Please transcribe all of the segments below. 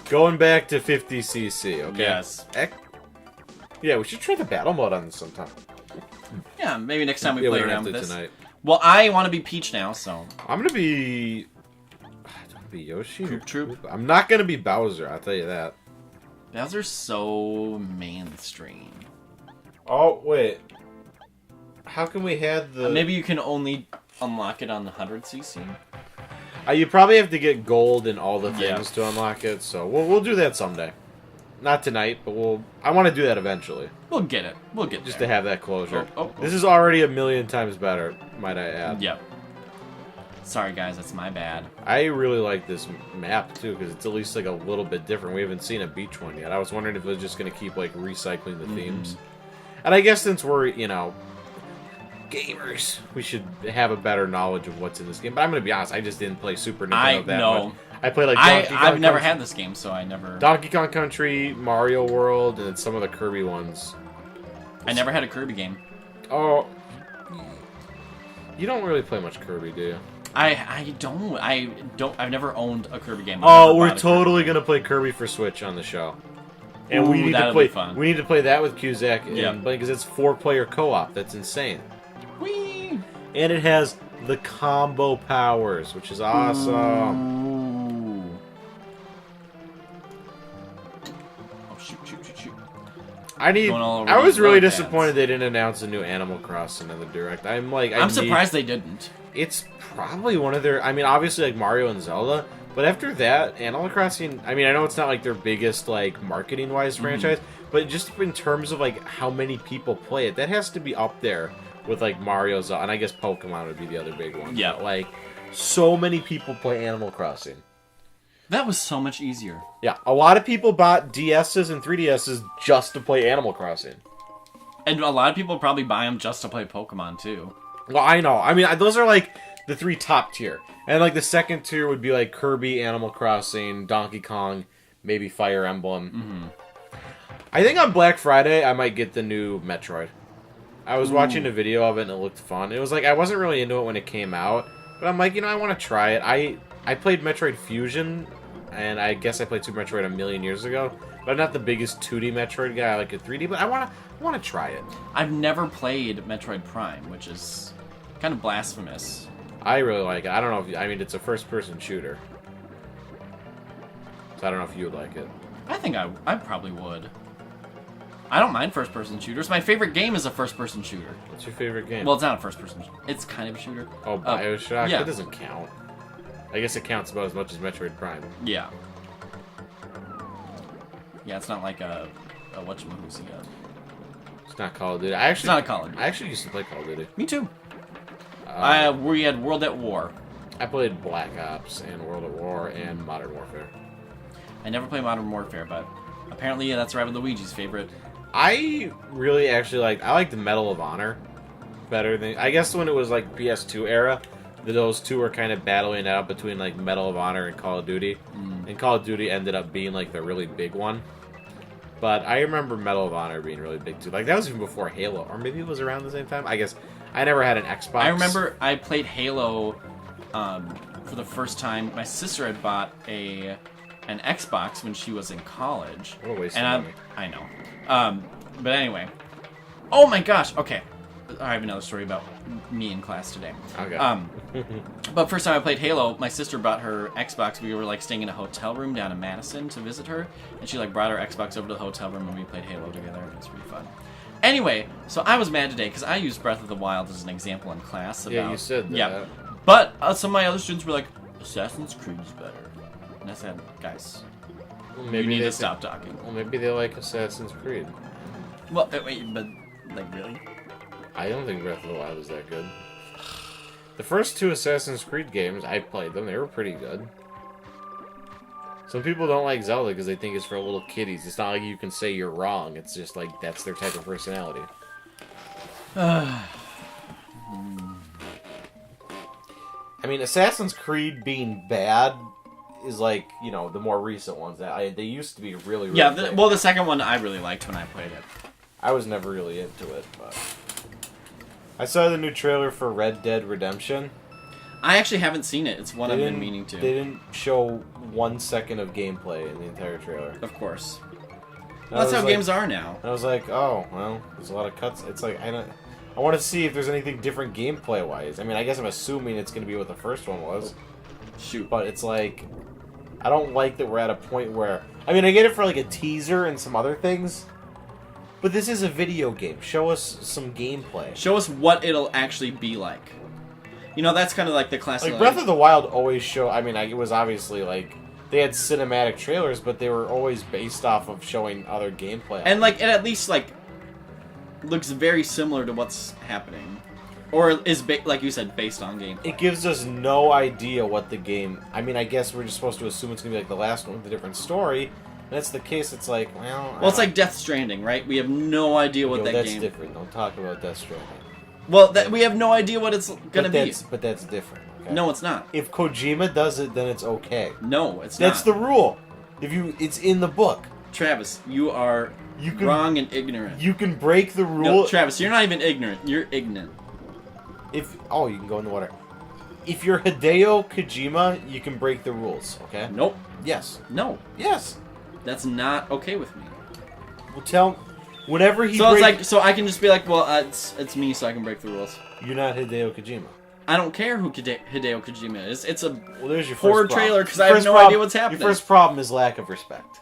Going back to 50cc, okay? Yes. Yeah, we should try the battle mode on this sometime. Yeah, maybe next time we play don't around have with to this. tonight. Well, I want to be Peach now, so... I'm gonna be... I don't want to be Yoshi. Troop. I'm not gonna be Bowser, I'll tell you that. Bowser's so mainstream. Oh, wait. How can we have the... Maybe you can only unlock it on the 100cc? you probably have to get gold and all the things to unlock it, so we'll do that someday. Not tonight, but I want to do that eventually. We'll get it. We'll get Just there. to have that closure. Oh. This is already a million times better, might I add. Yep. Sorry, guys. That's my bad. I really like this map, too, because it's at least, like, a little bit different. We haven't seen a beach one yet. I was wondering if it was just going to keep, like, recycling the themes. And I guess since we're, you know, gamers, we should have a better knowledge of what's in this game. But I'm going to be honest, I just didn't play Super Nintendo that much. I played, like, Donkey Kong I've never Country, had this game, so I never... Donkey Kong Country, Mario World, and some of the Kirby ones. I never had a Kirby game. Oh. You don't really play much Kirby, do you? I've never owned a Kirby game. Oh, we're totally gonna play Kirby for Switch on the show, and we need to play. We need to play that with Cusack, because it's 4-player co-op. That's insane. Whee! And it has the combo powers, which is awesome. Ooh. Oh shoot! I was really disappointed they didn't announce a new Animal Crossing in the Direct. I'm surprised they didn't. It's probably one of their... I mean, obviously, like, Mario and Zelda. But after that, Animal Crossing... I mean, I know it's not, like, their biggest, like, marketing-wise franchise. But just in terms of, like, how many people play it, that has to be up there with, like, Mario, Zelda. And I guess Pokemon would be the other big one. Yeah. But, like, so many people play Animal Crossing. That was so much easier. Yeah, a lot of people bought DSs and 3DSs just to play Animal Crossing. And a lot of people probably buy them just to play Pokemon, too. Well, I know. I mean, those are, like, the 3 top tier. And, like, the second tier would be, like, Kirby, Animal Crossing, Donkey Kong, maybe Fire Emblem. I think on Black Friday, I might get the new Metroid. I was watching a video of it, and it looked fun. It was, like, I wasn't really into it when it came out. But I'm like, you know, I want to try it. I played Metroid Fusion, and I guess I played Super Metroid a million years ago. But I'm not the biggest 2D Metroid guy. I like a 3D, but I want to try it. I've never played Metroid Prime, which is kind of blasphemous. I really like it. I don't know if... I mean, it's a first-person shooter. So I don't know if you would like it. I think I probably would. I don't mind first-person shooters. My favorite game is a first-person shooter. What's your favorite game? Well, it's not a first-person shooter. It's kind of a shooter. Oh, BioShock? Yeah. That doesn't count. I guess it counts about as much as Metroid Prime. Yeah. Yeah, it's not like a whatchamacallit. It's not Call of Duty. It's not a Call of Duty. I actually used to play Call of Duty. Me too. We had World at War. I played Black Ops and World at War and Modern Warfare. I never played Modern Warfare, but apparently that's Rabbit Luigi's favorite. I really actually I liked the Medal of Honor better than... I guess when it was like PS2 era, those two were kind of battling out between like Medal of Honor and Call of Duty. And Call of Duty ended up being like the really big one. But I remember Medal of Honor being really big too. Like that was even before Halo, or maybe it was around the same time. I guess I never had an Xbox. I remember I played Halo for the first time. My sister had bought an Xbox when she was in college. What a waste of money. I know. But anyway. Oh my gosh. Okay. I have another story about me in class today. Okay. But first time I played Halo, my sister brought her Xbox. We were like staying in a hotel room down in Madison to visit her, and she like brought her Xbox over to the hotel room and we played Halo together. It was pretty fun. Anyway, so I was mad today because I used Breath of the Wild as an example in class. About, yeah, you said that. Yeah, but some of my other students were like, Assassin's Creed is better. And I said, guys, you need to stop talking. Well, maybe they like Assassin's Creed. Well, wait, but like really? I don't think Breath of the Wild is that good. The first 2 Assassin's Creed games, I played them. They were pretty good. Some people don't like Zelda because they think it's for little kiddies. It's not like you can say you're wrong. It's just like that's their type of personality. I mean, Assassin's Creed being bad is like, you know, the more recent ones. They used to be really, really big. Well, the second one I really liked when I played it. I was never really into it, but... I saw the new trailer for Red Dead Redemption. I actually haven't seen it. It's one I've been meaning to. They didn't show 1 second of gameplay in the entire trailer. Of course. Well, that's how games are now. I was like, oh, well, there's a lot of cuts. It's like, I want to see if there's anything different gameplay-wise. I mean, I guess I'm assuming it's going to be what the first one was. Shoot. But it's like, I don't like that we're at a point where... I mean, I get it for like a teaser and some other things, but this is a video game. Show us some gameplay. Show us what it'll actually be like. You know, that's kind of like the classic... Like, Breath of the Wild always show... I mean, it was obviously like... They had cinematic trailers, but they were always based off of showing other gameplay. And, like, it at least, like, looks very similar to what's happening. Or is, like you said, based on gameplay. It gives us no idea what the game... I mean, I guess we're just supposed to assume it's going to be like the last one with a different story. And that's the case, it's like, well... Well, it's like Death Stranding, right? We have no idea what that that's game... That's different. Don't talk about Death Stranding. Well, we have no idea what it's going to be. But that's different. Okay? No, it's not. If Kojima does it, then it's okay. No, it's not. That's the rule. It's in the book. Travis, you are wrong and ignorant. You can break the rule. No, Travis, you're not even ignorant. You're ignorant. You can go in the water. If you're Hideo Kojima, you can break the rules. Okay. Nope. Yes. No. Yes. That's not okay with me. Well, whenever he. So it's like, so I can just be like, well, it's me, so I can break the rules. You're not Hideo Kojima. I don't care who Hideo Kojima is. It's a there's your horror trailer because I have no idea what's happening. Your first problem is lack of respect.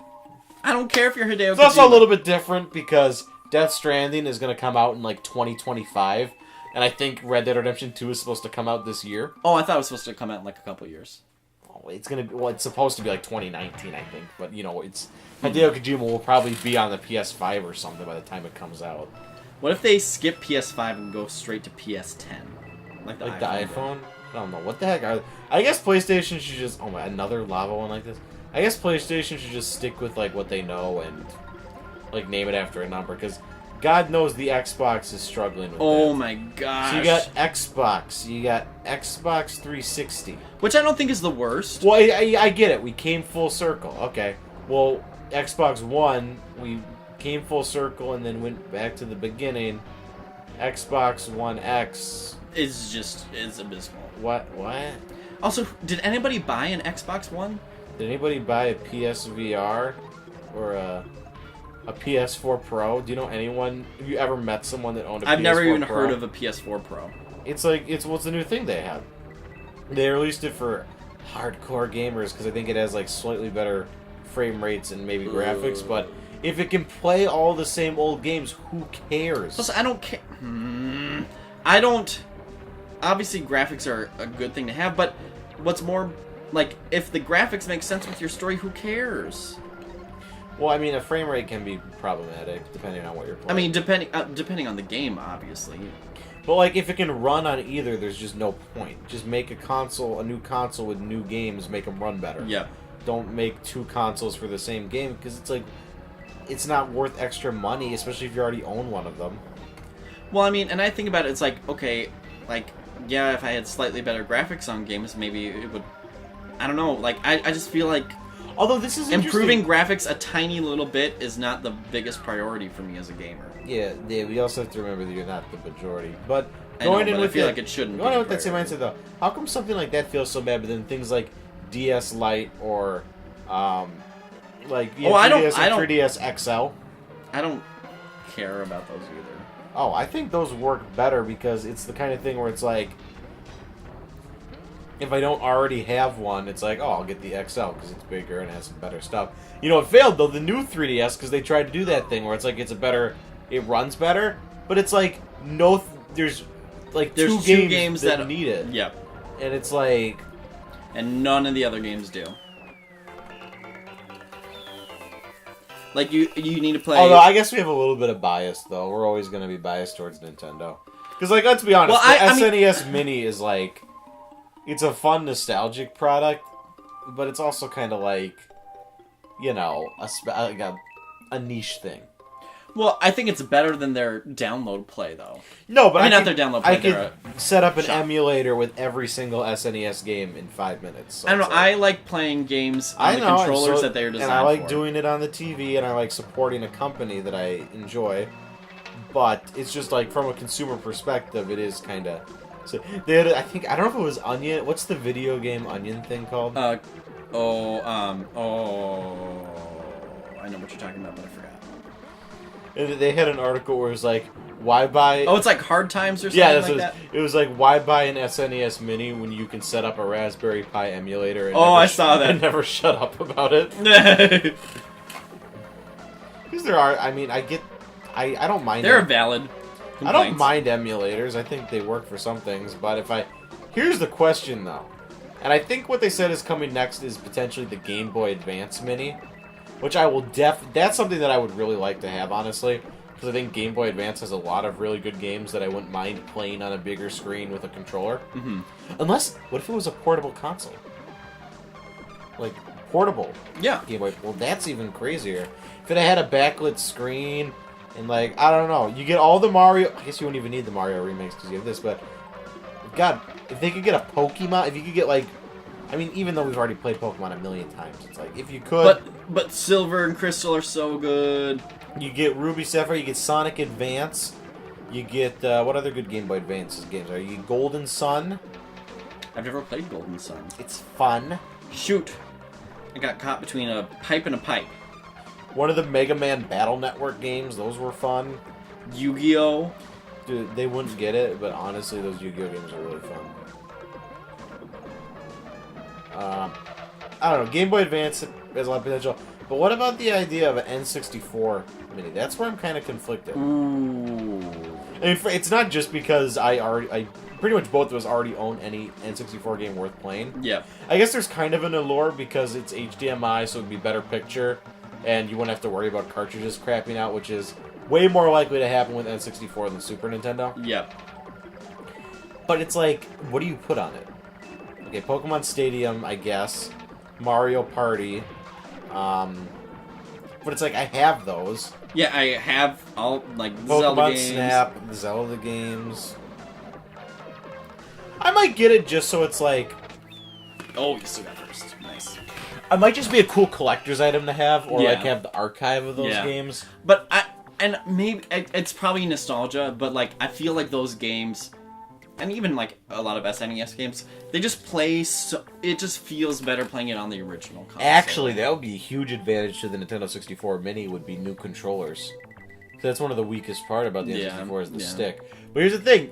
I don't care if you're Hideo Kojima. It's also a little bit different because Death Stranding is going to come out in like 2025, and I think Red Dead Redemption 2 is supposed to come out this year. Oh, I thought it was supposed to come out in like a couple years. Oh, it's supposed to be like 2019, I think, but it's Hideo Kojima will probably be on the PS5 or something by the time it comes out. What if they skip PS5 and go straight to PS10? Like the iPhone? I don't know. What the heck? I guess PlayStation should just... Oh my, another lava one like this? I guess PlayStation should just stick with like what they know and like name it after a number, because God knows the Xbox is struggling with that. My gosh. So you got Xbox. You got Xbox 360. Which I don't think is the worst. Well, I get it. We came full circle. Okay. Well, Xbox One, we came full circle and then went back to the beginning. Xbox One X... is abysmal. What? Also, did anybody buy an Xbox One? Did anybody buy a PSVR or a PS4 Pro? Do you know anyone? Have you ever met someone that owned a PS4 Pro? I've never even heard of a PS4 Pro. It's what's the new thing they have? They released it for hardcore gamers because I think it has like slightly better frame rates and maybe graphics, but if it can play all the same old games, who cares? Plus, I don't care. I don't... Obviously, graphics are a good thing to have, but what's more, like, if the graphics make sense with your story, who cares? Well, I mean, a frame rate can be problematic depending on what you're playing. I mean, depending on the game, obviously. But like, if it can run on either, there's just no point. Just make a new console with new games, make them run better. Yeah. Don't make two consoles for the same game, because it's like, it's not worth extra money, especially if you already own one of them. Well, I mean, and I think about it, it's like, okay, like, yeah, if I had slightly better graphics on games, maybe it would... I don't know, like, I just feel like... Although this is improving graphics a tiny little bit is not the biggest priority for me as a gamer. Yeah, we also have to remember that you're not the majority. But I feel like it shouldn't. Going in with that same mindset though, how come something like that feels so bad, but then things like DS Lite or like 3DS XL? I don't care about those either. Oh, I think those work better because it's the kind of thing where it's like, if I don't already have one, it's like, oh, I'll get the XL because it's bigger and has some better stuff. You know, it failed, though, the new 3DS, because they tried to do that thing where it's like, it runs better, but it's like, there's two games that need it. Yep. And it's like... And none of the other games do. Like, you need to play... Although, I guess we have a little bit of bias, though. We're always going to be biased towards Nintendo. Because, like, let's be honest, the SNES Mini is like... It's a fun, nostalgic product, but it's also kind of like, you know, a niche thing. Well, I think it's better than their download play, though. No, but not their download play. I could set up an emulator with every single SNES game in 5 minutes. So I don't know. I like playing games on the controllers that they're designed for. And I like doing it on the TV, and I like supporting a company that I enjoy. But it's just like, from a consumer perspective, it is kind of So they had, I don't know if it was Onion. What's the video game Onion thing called? I know what you're talking about, but I forgot. And they had an article where it was like, why buy... Oh, it's like Hard Times or something like that? It was like, why buy an SNES Mini when you can set up a Raspberry Pi emulator and I saw that. And never shut up about it? Because there are, I mean, I don't mind... They're valid complaints. I don't mind emulators. I think they work for some things, but Here's the question, though. And I think what they said is coming next is potentially the Game Boy Advance Mini, which I will that's something that I would really like to have, honestly, because I think Game Boy Advance has a lot of really good games that I wouldn't mind playing on a bigger screen with a controller. Mm-hmm. Unless, what if it was a portable console? Like, portable. Yeah. Game Boy. Well, that's even crazier. If it had a backlit screen, and like, I don't know, you get all the Mario... I guess you wouldn't even need the Mario remakes because you have this, but... God, if they could get a Pokemon, if you could get like, I mean, even though we've already played Pokemon a million times, it's like if you could. But Silver and Crystal are so good. You get Ruby Sapphire, you get Sonic Advance, you get what other good Game Boy Advance games are? You get Golden Sun. I've never played Golden Sun. It's fun. Shoot, I got caught between a pipe and a pipe. One of the Mega Man Battle Network games, those were fun. Yu-Gi-Oh. Dude, they wouldn't get it, but honestly, those Yu-Gi-Oh games are really fun. I don't know. Game Boy Advance has a lot of potential, but what about the idea of an N64 Mini? That's where I'm kind of conflicted. Ooh. I mean, it's not just because I pretty much both of us already own any N64 game worth playing. Yeah. I guess there's kind of an allure because it's HDMI, so it'd be better picture, and you wouldn't have to worry about cartridges crapping out, which is way more likely to happen with N64 than Super Nintendo. Yep. But it's like, what do you put on it? Okay, Pokemon Stadium, I guess. Mario Party. But it's like, I have those. Yeah, I have all, like, Pokemon Zelda games. Snap, the Zelda games. I might get it just so it's like... Oh, you still got first. Nice. It might just be a cool collector's item to have, or Yeah. like have the archive of those games. But and maybe it's probably nostalgia, but like I feel like those games, and even like a lot of SNES games, they just play so it just feels better playing it on the original console. Actually, that would be a huge advantage to the Nintendo 64 Mini, would be new controllers. So that's one of the weakest part about the N64 is the stick. But here's the thing,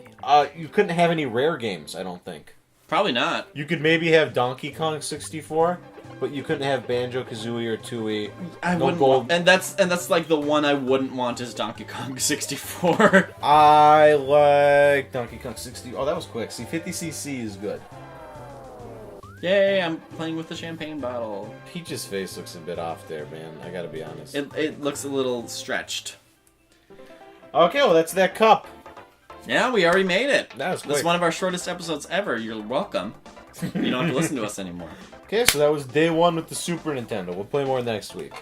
you couldn't have any rare games, I don't think. Probably not. You could maybe have Donkey Kong 64, but you couldn't have Banjo-Kazooie or Tooie. I wouldn't want, and that's like the one I wouldn't want is Donkey Kong 64. I like Donkey Kong 60. Oh, that was quick. See, 50cc is good. Yay, I'm playing with the champagne bottle. Peach's face looks a bit off there, man. I gotta be honest. It looks a little stretched. Okay, well, that's that cup. Yeah, we already made it. That was quick. That's one of our shortest episodes ever. You're welcome. You don't have to listen to us anymore. Okay, so that was day one with the Super Nintendo. We'll play more next week.